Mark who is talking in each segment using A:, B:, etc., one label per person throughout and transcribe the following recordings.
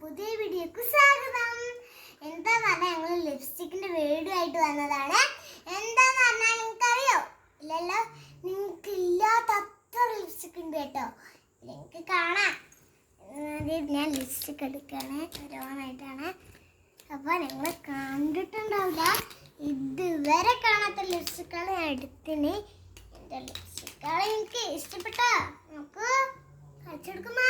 A: പുതിയ വീഡിയോക്ക് സ്വാഗതം. എന്താന്ന് പറഞ്ഞാൽ ഞങ്ങൾ ലിപ്സ്റ്റിക്കിന്റെ വീഡിയോ ആയിട്ട് വന്നതാണ്. എന്താന്ന് പറഞ്ഞാൽ നിങ്ങൾക്കറിയോ? ഇല്ലല്ലോ, നിങ്ങൾക്ക് ഇല്ലാത്ത അത്ര ലിപ്സ്റ്റിക് ഉണ്ട് കേട്ടോ. നിങ്ങൾക്ക് കാണാം. ഞാൻ ലിപ്സ്റ്റിക് എടുക്കുകയാണ്, ഓരോന്നായിട്ടാണ്. അപ്പോൾ നിങ്ങൾ കണ്ടിട്ടുണ്ടാവില്ല, ഇതുവരെ കാണാത്ത ലിപ്സ്റ്റിക്കുകൾ ഞാൻ എടുത്തിന്. എൻ്റെ ലിപ്സ്റ്റിക്കുകൾ എനിക്ക് ഇഷ്ടപ്പെട്ടോ? നമുക്ക് കളിച്ചെടുക്കുമോ?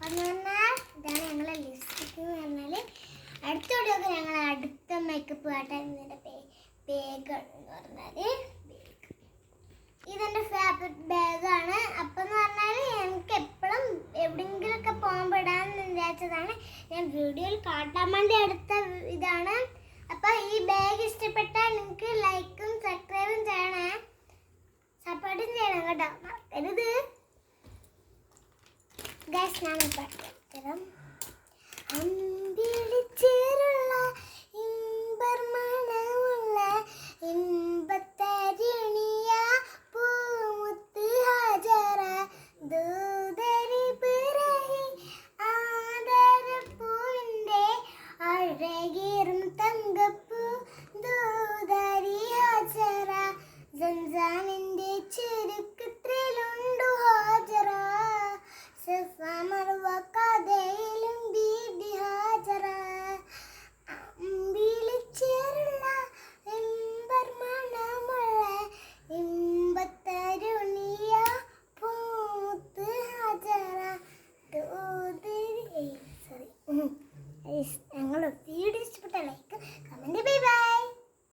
A: ഇതാണ് ഞങ്ങളെ ലിപ്സ്റ്റിക് എന്ന് പറഞ്ഞാൽ. അടുത്ത വീഡിയോക്ക് ഞങ്ങൾ അടുത്ത മേക്കപ്പ് കാട്ടാൻ ബാഗ് എന്ന് പറഞ്ഞാൽ ഇതെൻ്റെ ഫേവറേറ്റ് ബാഗാണ്. അപ്പം എന്ന് പറഞ്ഞാൽ എനിക്ക് എപ്പോഴും എവിടെയെങ്കിലുമൊക്കെ പോകുമ്പോൾ ഇടാമെന്ന് വിചാരിച്ചതാണ്. ഞാൻ വീഡിയോയിൽ കാട്ടാൻ വേണ്ടി എടുത്ത ഇതാണ്. അപ്പം ഈ ബാഗ് ഇഷ്ടപ്പെട്ടാൽ നിങ്ങൾക്ക് ലൈക്കും സബ്സ്ക്രൈബും ചെയ്യണേ, സപ്പോർട്ടും ചെയ്യണം കേട്ടോ, മറക്കരുത്. ഗൈസ്, ഞാനിപ്പോൾ അമ്പിളിച്ചേരും